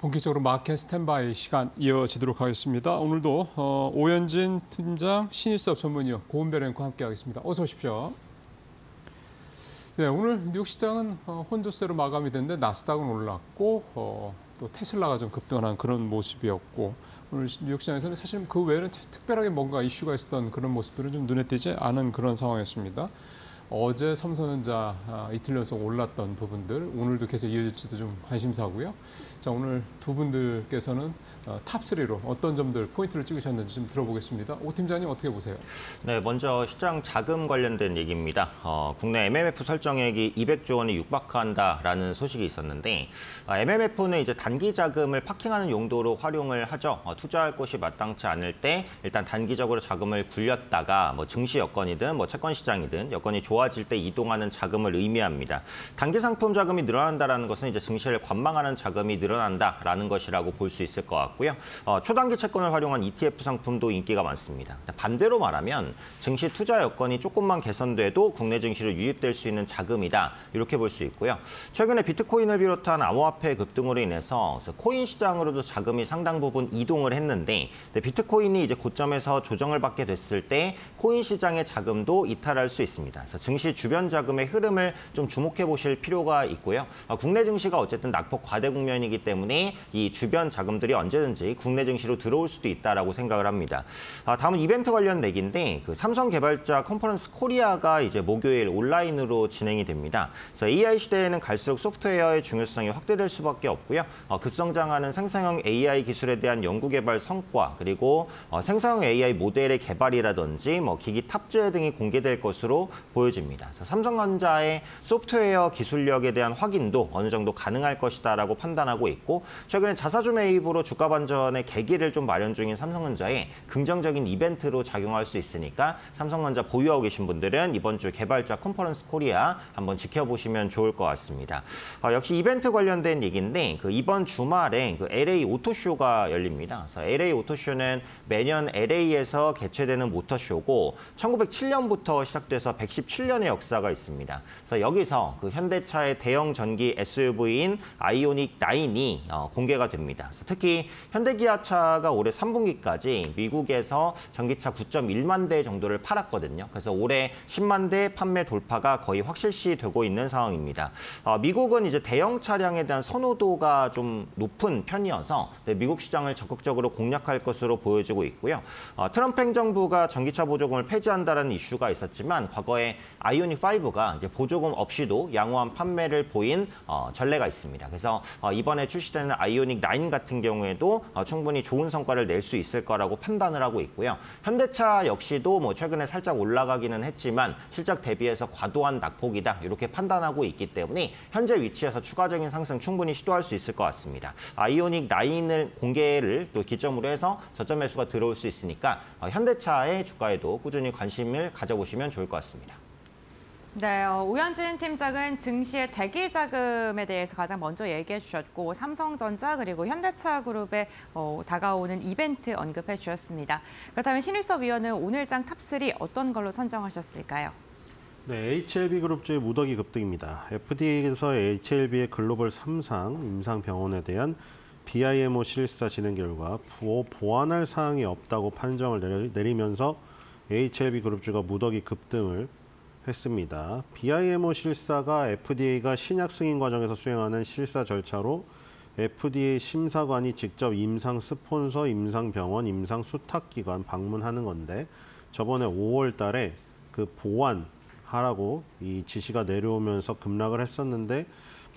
본격적으로 마켓 스탠바이 시간 이어지도록 하겠습니다. 오늘도 오현진 팀장, 신일섭 전문위원, 고은별 앵커와 함께하겠습니다. 어서 오십시오. 네, 오늘 뉴욕 시장은 혼조세로 마감이 됐는데 나스닥은 올랐고 또 테슬라가 좀 급등하는 그런 모습이었고 오늘 뉴욕 시장에서는 사실 그 외에는 특별하게 뭔가 이슈가 있었던 그런 모습들은 좀 눈에 띄지 않은 그런 상황이었습니다. 어제 삼성전자 이틀 연속 올랐던 부분들 오늘도 계속 이어질지도 좀 관심사고요. 자, 오늘 두 분들께서는 탑3로 어떤 점들 포인트를 찍으셨는지 좀 들어보겠습니다. 오 팀장님 어떻게 보세요? 네, 먼저 시장 자금 관련된 얘기입니다. 국내 MMF 설정액이 200조 원이 육박한다라는 소식이 있었는데 MMF는 이제 단기 자금을 파킹하는 용도로 활용을 하죠. 투자할 곳이 마땅치 않을 때 일단 단기적으로 자금을 굴렸다가 뭐 증시 여건이든 뭐 채권 시장이든 여건이 좋아질 때 이동하는 자금을 의미합니다. 단기 상품 자금이 늘어난다라는 것은 이제 증시를 관망하는 자금이 늘어난다라는 것이라고 볼 수 있을 것 같고요. 초단기 채권을 활용한 ETF 상품도 인기가 많습니다. 반대로 말하면 증시 투자 여건이 조금만 개선돼도 국내 증시로 유입될 수 있는 자금이다. 이렇게 볼 수 있고요. 최근에 비트코인을 비롯한 암호화폐 급등으로 인해서 코인 시장으로도 자금이 상당 부분 이동을 했는데 비트코인이 이제 고점에서 조정을 받게 됐을 때 코인 시장의 자금도 이탈할 수 있습니다. 그래서 증시 주변 자금의 흐름을 좀 주목해 보실 필요가 있고요. 국내 증시가 어쨌든 낙폭 과대 국면이기 때문에 이 주변 자금들이 언제든지 국내 증시로 들어올 수도 있다라고 생각을 합니다. 다음은 이벤트 관련 얘기인데 삼성개발자 컨퍼런스 코리아가 이제 목요일 온라인으로 진행이 됩니다. 그래서 AI 시대에는 갈수록 소프트웨어의 중요성이 확대될 수밖에 없고요. 급성장하는 생성형 AI 기술에 대한 연구 개발 성과 그리고 생성형 AI 모델의 개발이라든지 뭐 기기 탑재 등이 공개될 것으로 보여집니다. 그래서 삼성전자의 소프트웨어 기술력에 대한 확인도 어느 정도 가능할 것이다라고 판단하고 있고 최근에 자사주 매입으로 주가 반전의 계기를 좀 마련 중인 삼성전자에 긍정적인 이벤트로 작용할 수 있으니까 삼성전자 보유하고 계신 분들은 이번 주 개발자 컨퍼런스 코리아 한번 지켜보시면 좋을 것 같습니다. 역시 이벤트 관련된 얘기인데 이번 주말에 LA 오토쇼가 열립니다. 그래서 LA 오토쇼는 매년 LA에서 개최되는 모터쇼고 1907년부터 시작돼서 117년의 역사가 있습니다. 그래서 여기서 현대차의 대형 전기 SUV인 아이오닉 9이 공개가 됩니다. 그래서 특히 현대기아차가 올해 3분기까지 미국에서 전기차 9.1만 대 정도를 팔았거든요. 그래서 올해 10만 대 판매 돌파가 거의 확실시 되고 있는 상황입니다. 미국은 이제 대형 차량에 대한 선호도가 좀 높은 편이어서 미국 시장을 적극적으로 공략할 것으로 보여지고 있고요. 트럼프 행정부가 전기차 보조금을 폐지한다는 이슈가 있었지만 과거에 아이오닉 5가 이제 보조금 없이도 양호한 판매를 보인 전례가 있습니다. 그래서 이번에 출시되는 아이오닉 9 같은 경우에도 충분히 좋은 성과를 낼 수 있을 거라고 판단을 하고 있고요. 현대차 역시도 뭐 최근에 살짝 올라가기는 했지만 실적 대비해서 과도한 낙폭이다 이렇게 판단하고 있기 때문에 현재 위치에서 추가적인 상승 충분히 시도할 수 있을 것 같습니다. 아이오닉 9을 공개를 또 기점으로 해서 저점 매수가 들어올 수 있으니까 현대차의 주가에도 꾸준히 관심을 가져보시면 좋을 것 같습니다. 네, 오현진 팀장은 증시의 대기 자금에 대해서 가장 먼저 얘기해 주셨고 삼성전자 그리고 현대차 그룹에 다가오는 이벤트 언급해 주셨습니다. 그렇다면 신일섭 위원은 오늘장 탑3 어떤 걸로 선정하셨을까요? 네, HLB 그룹주의 무더기 급등입니다. FDA에서 HLB의 글로벌 3상 임상병원에 대한 BIMO 실사 진행 결과 보완할 사항이 없다고 판정을 내리면서 HLB 그룹주가 무더기 급등을 했습니다. BIMO 실사가 FDA가 신약 승인 과정에서 수행하는 실사 절차로 FDA 심사관이 직접 임상 스폰서, 임상 병원, 임상 수탁기관 방문하는 건데 저번에 5월 달에 보완하라고 이 지시가 내려오면서 급락을 했었는데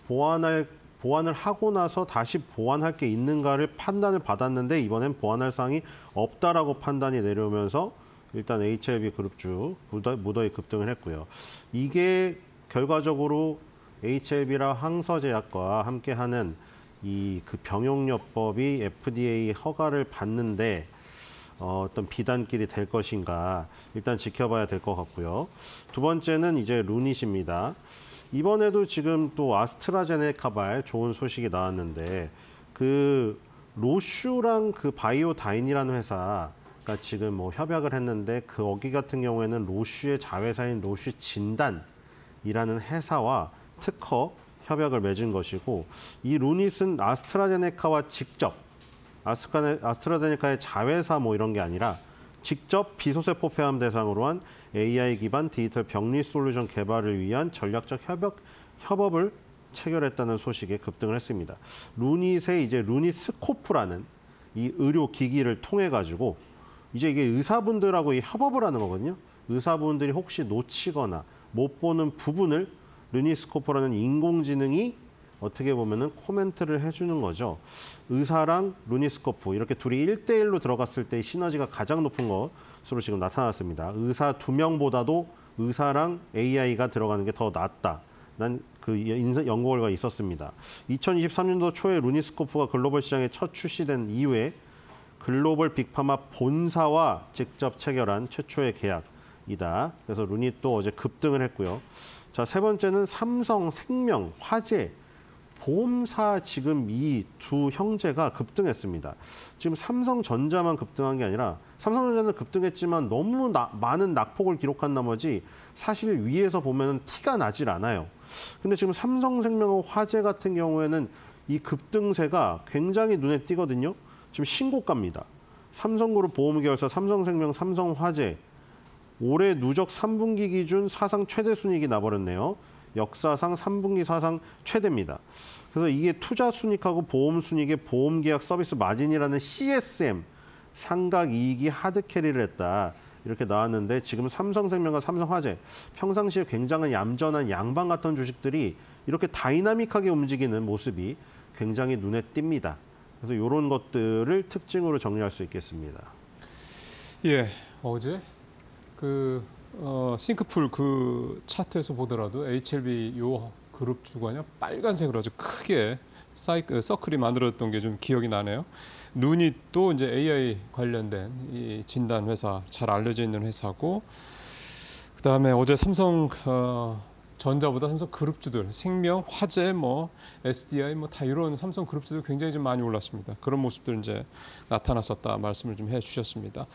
보완을 하고 나서 다시 보완할 게 있는가를 판단을 받았는데 이번엔 보완할 사항이 없다라고 판단이 내려오면서 일단 HLB 그룹주 무더기 급등을 했고요. 이게 결과적으로 HLB랑 항서제약과 함께하는 그 병용요법이 FDA 허가를 받는데 어떤 비단길이 될 것인가 일단 지켜봐야 될 것 같고요. 두 번째는 이제 루닛입니다. 이번에도 지금 또 아스트라제네카발 좋은 소식이 나왔는데 로슈랑 바이오다인이라는 회사 가 지금 뭐 협약을 했는데 거기 같은 경우에는 로슈의 자회사인 로슈 진단이라는 회사와 특허 협약을 맺은 것이고 이 루닛은 아스트라제네카와 직접 아스트라제네카의 자회사 뭐 이런 게 아니라 직접 비소세포 폐암 대상으로 한 AI 기반 디지털 병리 솔루션 개발을 위한 전략적 협업을 체결했다는 소식에 급등을 했습니다. 루닛의 이제 루닛 스코프라는 이 의료 기기를 통해 가지고 이제 이게 의사분들하고 이 협업을 하는 거거든요. 의사분들이 혹시 놓치거나 못 보는 부분을 루닛 스코프라는 인공지능이 어떻게 보면은 코멘트를 해주는 거죠. 의사랑 루닛 스코프 이렇게 둘이 1대1로 들어갔을 때 시너지가 가장 높은 것으로 지금 나타났습니다. 의사 2명보다도 의사랑 AI가 들어가는 게 더 낫다. 난 그 연구 결과가 있었습니다. 2023년도 초에 루닛스코프가 글로벌 시장에 첫 출시된 이후에 글로벌 빅파마 본사와 직접 체결한 최초의 계약이다. 그래서 루닛도 어제 급등을 했고요. 자, 세 번째는 삼성생명, 화재, 보험사 지금 이 두 형제가 급등했습니다. 지금 삼성전자만 급등한 게 아니라 삼성전자는 급등했지만 너무 많은 낙폭을 기록한 나머지 사실 위에서 보면 티가 나질 않아요. 근데 지금 삼성생명과 화재 같은 경우에는 이 급등세가 굉장히 눈에 띄거든요. 지금 신고가입니다. 삼성그룹 보험계열사 삼성생명, 삼성화재 올해 누적 3분기 기준 사상 최대 순이익이 나버렸네요. 역사상 3분기 사상 최대입니다. 그래서 이게 투자 순이익하고 보험 순이익의 보험계약 서비스 마진이라는 CSM 상각 이익이 하드 캐리를 했다. 이렇게 나왔는데 지금 삼성생명과 삼성화재 평상시에 굉장히 얌전한 양반 같은 주식들이 이렇게 다이나믹하게 움직이는 모습이 굉장히 눈에 띕니다. 그래서 이런 것들을 특징으로 정리할 수 있겠습니다. 예, 어제 싱크풀 그 차트에서 보더라도 HLB 요 그룹 주가냐 빨간색으로 아주 크게 서클이 만들어졌던 게 좀 기억이 나네요. 루닛도 이제 AI 관련된 이 진단 회사, 잘 알려져 있는 회사고, 그다음에 어제 삼성 전자보다 삼성 그룹주들, 생명, 화재, 뭐 SDI, 뭐 다 이런 삼성 그룹주들 굉장히 좀 많이 올랐습니다. 그런 모습들 이제 나타났었다 말씀을 좀 해주셨습니다.